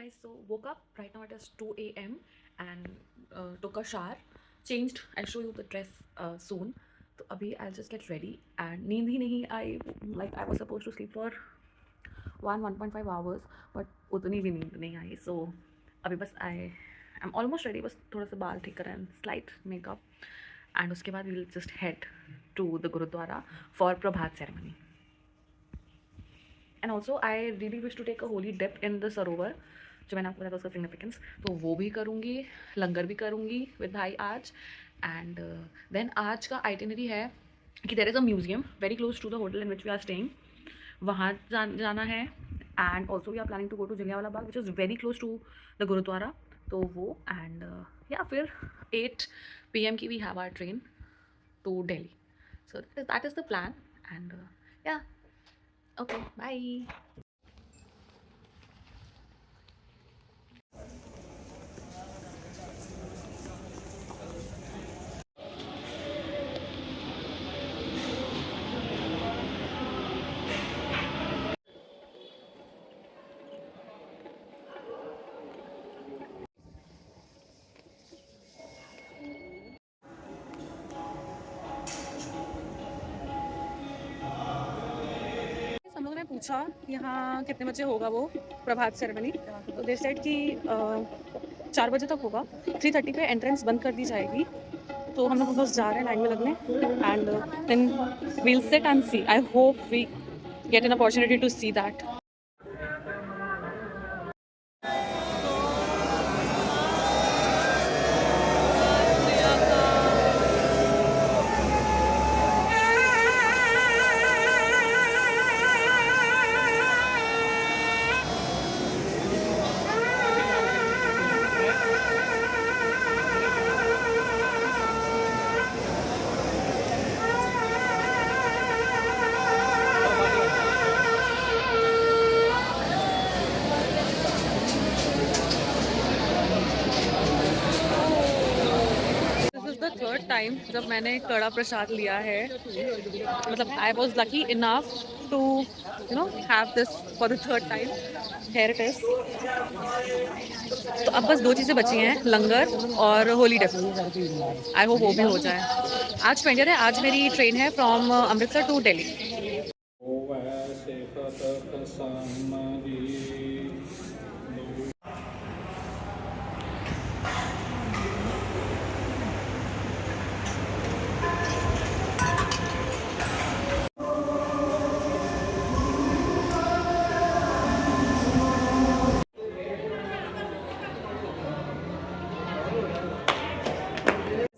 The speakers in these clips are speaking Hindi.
guys, so woke up right now. It is 2 a.m. and took a shower, changed. I'll show you the dress soon. So abhi I'll just get ready and नींद ही नहीं आई. Like I was supposed to sleep for 1.5 hours, but उतनी भी नींद नहीं आई. So अभी बस I'm almost ready. बस थोड़ा सा बाल ठीक करा and slight makeup, and उसके बाद we'll just head to the Gurudwara for Prabhat ceremony. And also I really wish to take a holy dip in the सरोवर, जो मैंने आपको बताया था उसका सिग्निफिकेंस, तो वो भी करूँगी, लंगर भी करूँगी विद भाई आज. एंड देन आज का आइटिनरी है कि there is a museum very close to the hotel in which we are staying, वहाँ जाना है. And also we are planning to go to Jallianwala Bagh which is very close to the Gurudwara, तो वो. एंड या फिर 8 PM की we have our train to Delhi. So that is the plan. And yeah, okay, bye. हम लोगों ने पूछा कि यहाँ कितने बजे होगा वो प्रभात सेरेमनी, तो दे सेड कि 4 बजे तक होगा. 3:30 पे एंट्रेंस बंद कर दी जाएगी. तो हम लोग बस जा रहे हैं लाइन में लगने. And then we'll sit and see. I hope we get an opportunity to see that. Third time जब मैंने कड़ा प्रसाद लिया है. मतलब I was lucky enough to have this for the third time. Here it is. तो अब बस 2 चीज़ें बची हैं, लंगर और होली डिप. आई होप वो भी हो जाए. आज 20 है. आज मेरी ट्रेन है फ्रॉम अमृतसर टू दिल्ली.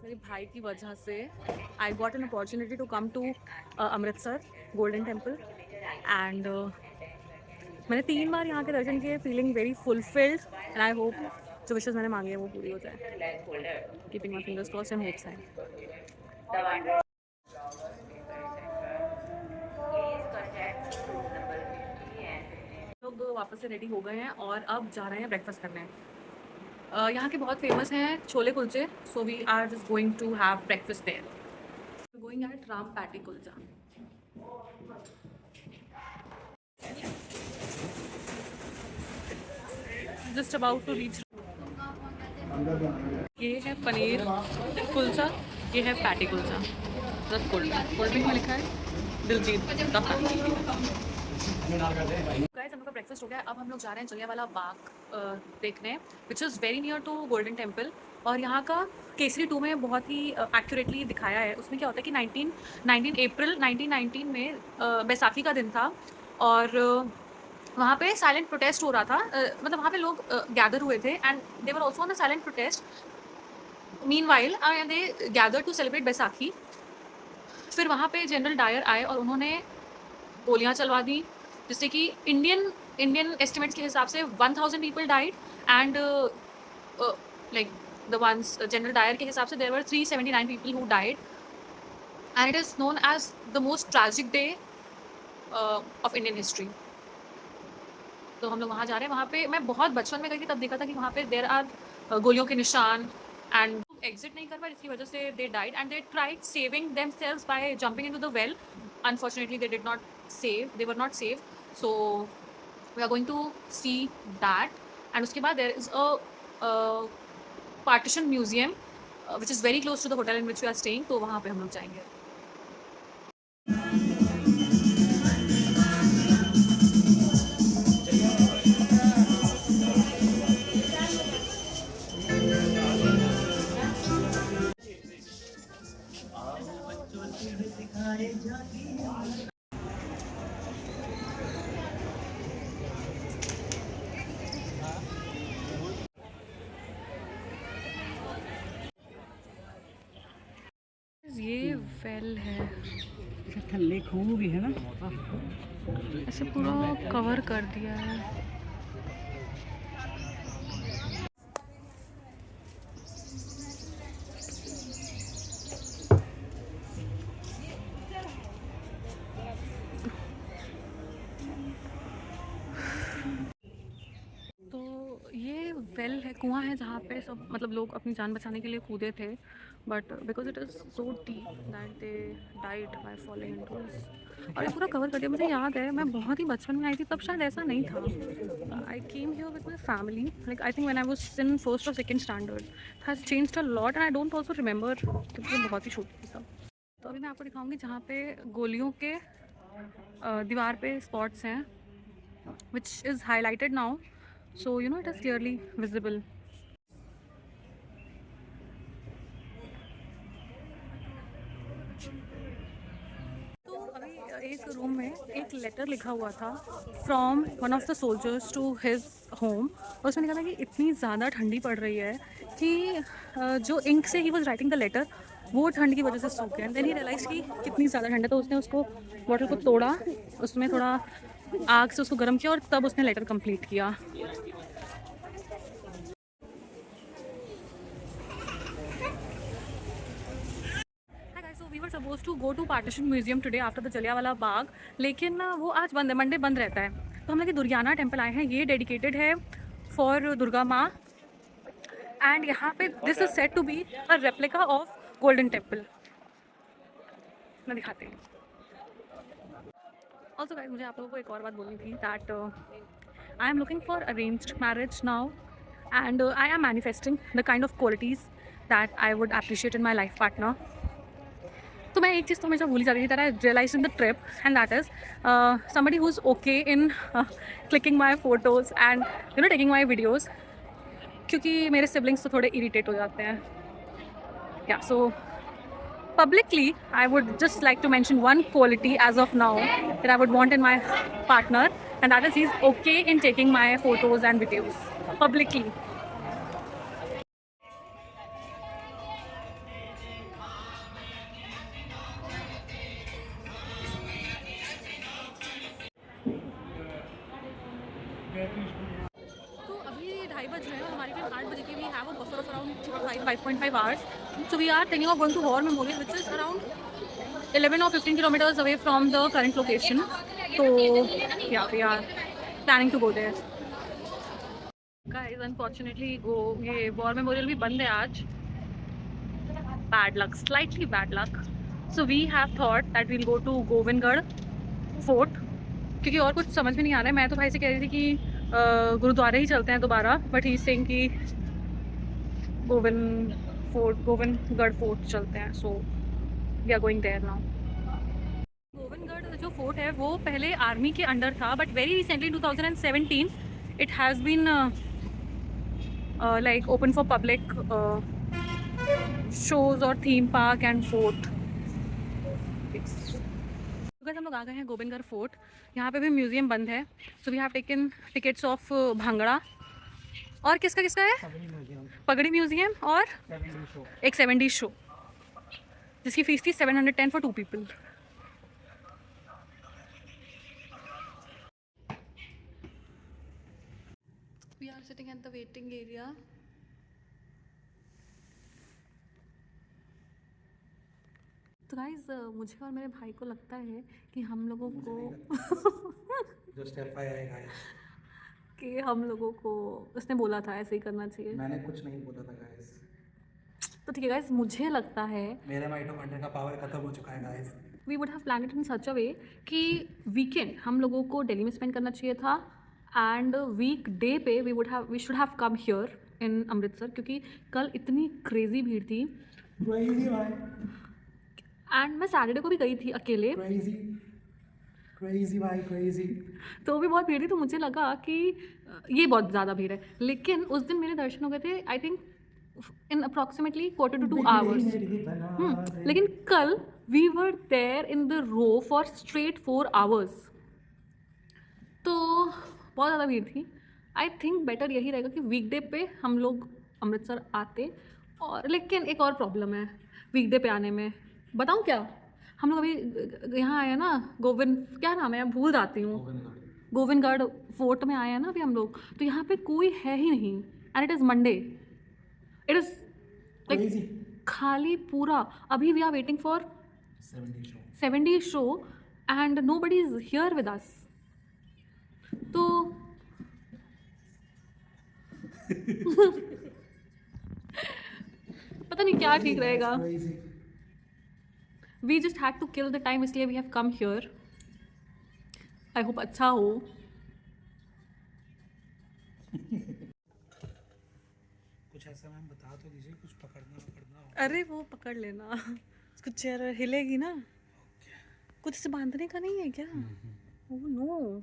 मेरे भाई की वजह से I got an opportunity to come to Amritsar golden temple. And मैंने 3 बार यहाँ के दर्शन किए. Feeling very fulfilled and I hope जो विशेष मैंने मांगी है वो पूरी हो जाए. Keeping my fingers crossed and hopes है. लोग वापस से रेडी हो गए हैं और अब जा रहे हैं ब्रेकफास्ट करने. यहाँ के बहुत फेमस हैं chole kulche, so we are just going to have breakfast there. Going at Ram patty kulcha. Just about to reach. ये है पनीर कुलचा, ये है patty kulcha. Just cold drink में लिखा है दिलजीत का पैटी. गाइस हम लोग का ब्रेकफास्ट हो गया. अब हम लोग जा रहे हैं जलियांवाला बाग देखने, which is very near to golden temple. और यहाँ का केसरी 2 में बहुत ही एक्यूरेटली दिखाया है. उसमें क्या होता है कि 19 अप्रैल 1919 में बैसाखी का दिन था और वहाँ पे साइलेंट प्रोटेस्ट हो रहा था. मतलब वहाँ पे लोग गैदर हुए थे and they were also on a silent protest. Meanwhile they gather to celebrate Baisakhi. फिर वहाँ पे जनरल डायर आए और उन्होंने गोलियाँ चलवा दी, जिससे कि इंडियन एस्टिमेट्स के हिसाब से 1000 people died. And like the once general Dyer के हिसाब से there were 379 people who died. And it is known as the most tragic day of Indian history. तो हम लोग वहाँ जा रहे हैं. वहाँ पे मैं बहुत बचपन में गई थी, तब देखा था कि वहाँ पे देर आर गोलियों के निशान. एंड एग्जिट नहीं कर पाए, जिसकी वजह से they died and they tried saving themselves by jumping into the well. Unfortunately, they did not save. They were not safe. So we are going to see that. And उसके बाद there is a partition museum which is very close to the hotel in which we are staying, तो वहाँ पे हम लोग जाएंगे। ये वेल है, थल्ले खूह भी है ना। ऐसे पूरा कवर कर दिया है। तो ये वेल है, कुआं है जहाँ पे सब मतलब लोग अपनी जान बचाने के लिए कूदे थे, but because it is so deep that they died by fouling into. और ये पूरा कवर कर दिया। मुझे याद है मैं बहुत ही बचपन में आई थी, तब शायद ऐसा नहीं था। I came here with my family, like I think when I was in first और second standard. Has changed a lot and I don't also remember, क्योंकि मैं बहुत ही छोटी थी तब। तो अभी मैं आपको दिखाऊंगी जहाँ पे गोलियों के दीवार पे स्पॉट्स हैं, which is highlighted now, so you know it is clearly visible. तो अभी एक रूम में एक लेटर लिखा हुआ था from one of the soldiers to his home, और उसमें लिखा था कि इतनी ज़्यादा ठंडी पड़ रही है कि जो इंक से he was writing the letter वो ठंड की वजह से सूख गया। देन ही रियलाइज कि कितनी ज़्यादा ठंड है, तो उसने उसको बॉटल को तोड़ा, उसमें थोड़ा आग से उसको गर्म किया और तब उसने लेटर कंप्लीट किया। We were suppose to go to partition museum today after the Jallianwala Bagh, लेकिन वो आज बंद है, मंडे बंद रहता है। तो हम लोग दुर्गाना टेम्पल आए हैं। ये डेडिकेटेड है फॉर दुर्गा माँ, एंड यहाँ पे this is said to be a replica of golden temple. मैं दिखाती हूँ। ऑल्सो गाइस, मुझे आप लोगों को एक और बात बोलनी थी that I am looking for arranged marriage now, and I am manifesting the kind of qualities that I would appreciate in my life partner. तो मैं एक चीज़ तो हमेशा भूल जाती थी, that I realise in the trip, and that is somebody who is okay in clicking my photos and you know taking my videos, क्योंकि मेरे सिबलिंग्स तो थोड़े इरीटेट हो जाते हैं। या सो publicly I would just like to mention one quality as of now that I would want in my partner, and that is he's okay in taking my photos and videos publicly. तो अभी 2:30 बज रहे हैं और हमारी ट्रेन 8 बजे की। We have a buffer of around 5.5 hours, so we are thinking of going to War Memorial, which is around 11 or 15 kilometers away from the current location. So yeah, we are planning to go there. Guys, unfortunately ये War Memorial भी बंद है आज. Bad luck, slightly bad luck. So we have thought that we'll go to Govindgarh Fort, क्योंकि और कुछ समझ में नहीं आ रहा है। मैं तो भाई से कह रही थी कि गुरुद्वारे ही चलते हैं दोबारा, बट ही सेइंग कि गोविंदगढ़ फोर्ट चलते हैं। So we are going there now. Govindgarh जो फोर्ट है वो पहले आर्मी के अंडर था, but very recently 2017 it has been like open for public shows और थीम पार्क एंड फोर्ट। हम लोग आ गए हैं गोविंदगढ़ फोर्ट। यहाँ पे भी म्यूजियम बंद है, so we have taken tickets of bhangra और किसका किसका है, पगड़ी म्यूजियम और एक 70 शो जिसकी फीस थी 710 for 2 people। We are sitting at the waiting area. तो गाइस मुझे और मेरे भाई को लगता है कि हम लोगों को जस्ट एफआईआई गाइस कि हम लोगों को उसने बोला था ऐसे ही करना चाहिए। मैंने कुछ नहीं बोला था गाइस। तो ठीक है गाइस, मुझे लगता है मेरे माइटोकॉन्ड्रिया का पावर खत्म हो चुका है guys. We would have plan it in such a way कि वीकेंड हम लोगों को दिल्ली में स्पेंड करना चाहिए था, एंड वीक डे पे we should have come here in Amritsar, क्योंकि कल इतनी क्रेजी भीड़ थी। क्रेजी भाई, एंड मैं सैटरडे को भी गई थी अकेले, क्रेजी क्रेजी भाई क्रेजी। तो भी बहुत भीड़ थी, तो मुझे लगा कि ये बहुत ज़्यादा भीड़ है। लेकिन उस दिन मेरे दर्शन हो गए थे I think in approximately 1/4 to 2 hours। लेकिन कल we were there in the row for straight 4 hours, तो बहुत ज़्यादा भीड़ थी। आई थिंक बेटर यही रहेगा कि वीकडे पे हम लोग अमृतसर आते। और लेकिन एक और प्रॉब्लम है वीकडे पे आने में, बताऊँ क्या? हम लोग अभी यहाँ आए हैं ना, क्या नाम है, भूल जाती हूँ, गोविंदगढ़ फोर्ट में आए हैं ना अभी हम लोग, तो यहाँ पे कोई है ही नहीं। And it is Monday, it is like खाली पूरा। अभी we are waiting for 70 show and nobody is here with us. तो पता नहीं क्या ठीक रहेगा। We just had to kill the time, इसलिए we have come here. I hope अच्छा हो। कुछ ऐसा मैम बता तो दीजिए, कुछ पकड़ना हो। अरे वो पकड़ लेना, उसको चेयर हिलेगी ना, कुछ से बांधने का नहीं है क्या? Oh no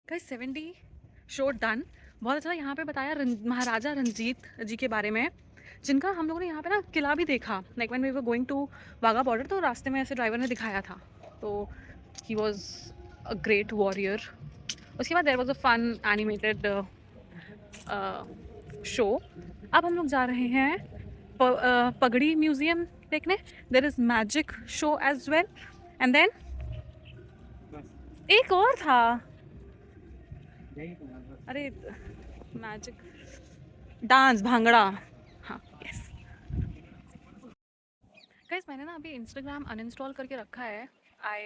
guys, 70 show done. बहुत अच्छा यहाँ पे बताया महाराजा रंजीत जी के बारे में, जिनका हम लोगों ने यहाँ पे ना किला भी देखा। Like when we were going to Wagah border, तो रास्ते में ऐसे ड्राइवर ने दिखाया था। तो he was a great warrior. उसके बाद there was a fun animated show. अब हम लोग जा रहे हैं पगड़ी म्यूजियम देखने। There is magic show as well. And then एक और था, अरे मैजिक डांस, भांगड़ा। हाँ यस गाइस, मैंने ना अभी इंस्टाग्राम अनइंस्टॉल करके रखा है। I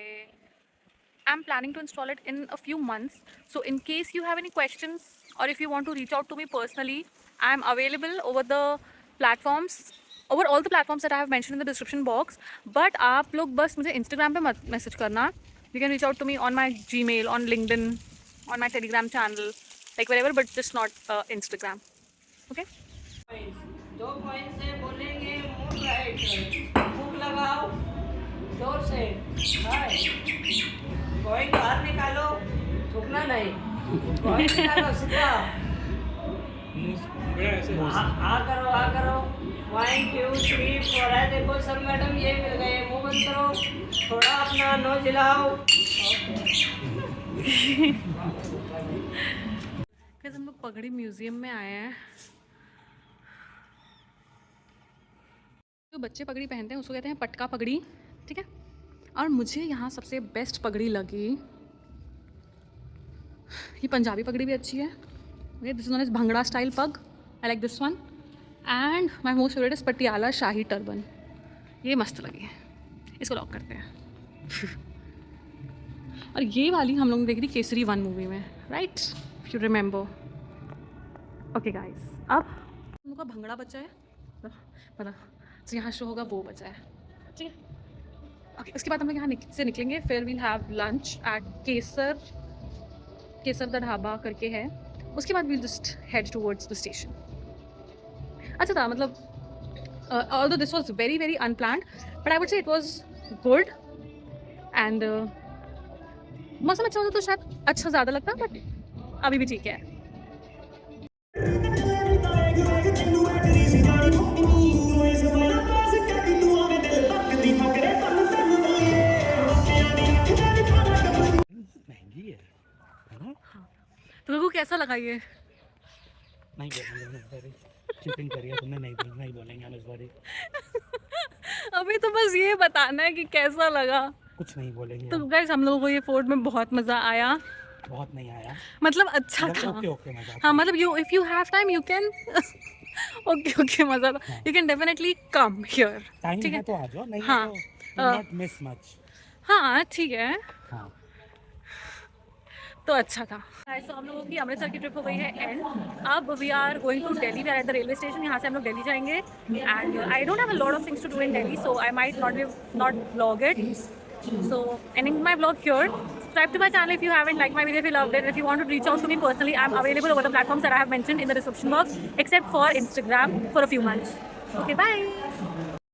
am planning to install it in a few months. So in case you have any questions और if you want to reach out to me personally, I am available over the platforms, over all the platforms that I have mentioned in the description box. But आप लोग बस मुझे इंस्टाग्राम पे मत मैसेज करना। You can reach out to me on my Gmail, on LinkedIn, on my Telegram channel, like wherever, but just not Instagram. Okay? 2 point से बोलेंगे, मूड राइट, भूख लगाओ जोर से, हाय पॉइंट बाहर निकालो, थूकना नहीं, पॉइंट निकालो सीधा, आ करो 1 2 3 4 है। देखो सब मैडम ये मिल गए, मुंह बंद करो, थोड़ा अपना नोज हिलाओ। कैसे हम लोग पगड़ी म्यूजियम में आए हैं। जो बच्चे पगड़ी पहनते हैं उसको कहते हैं पटका पगड़ी, ठीक है। और मुझे यहाँ सबसे बेस्ट पगड़ी लगी, ये पंजाबी पगड़ी भी अच्छी है। This is known as bhangra style pag, I like this one. And my most favourite is Patiala shahi turban, ये मस्त लगी, इसको लॉक करते हैं। और ये वाली हम लोग ने देखी थी केसरी 1 मूवी में, right, you remember. Okay guys, अब हम लोग का भंगड़ा बचा है, पता तो यहाँ शो होगा वो बचा है, ठीक है। ओके, उसके बाद हम लोग यहाँ से निकलेंगे, फिर we'll have lunch at Kesar Da Dhaba करके है। उसके बाद we'll just head towards the station. अच्छा था, मतलब although this was very very unplanned, but I would say it was good and मौसम अच्छा होता तो शायद अच्छा ज़्यादा लगता, बट अभी भी ठीक है। महंगी है ना? तो लोगों को कैसा लगा ये? नहीं बोलेंगे, चीटिंग करिए तुमने, नहीं बोलेंगे हम इस बार। अभी तो बस ये बताना है कि कैसा लगा, कुछ नहीं बोलेंगे। तो गाइस हम लोगों को ये फोर्ट में बहुत मज़ा आया। बहुत नहीं आया, मतलब अच्छा था। ओके मजा। हाँ, मतलब you if you have time you can okay मज़ा था, you can definitely come here, ठीक है। तो आ जाओ, नहीं हाँ, नॉट मिस मच। हाँ ठीक है, हाँ तो अच्छा था। तो हम लोगों की अमृतसर की ट्रिप हो गई है एंड। अब we are going to Delhi, we are at the railway station. यहाँ से हम लोग दिल्ली जाएंगे and I don't have a lot of things to do in Delhi, so I might not vlog it, so ending my vlog here. subscribe to my channel if you haven't, like my video if you loved it, and if you want to reach out to me personally, I'm available over the platforms that I have mentioned in the description box, except for Instagram for a few months. Okay, bye.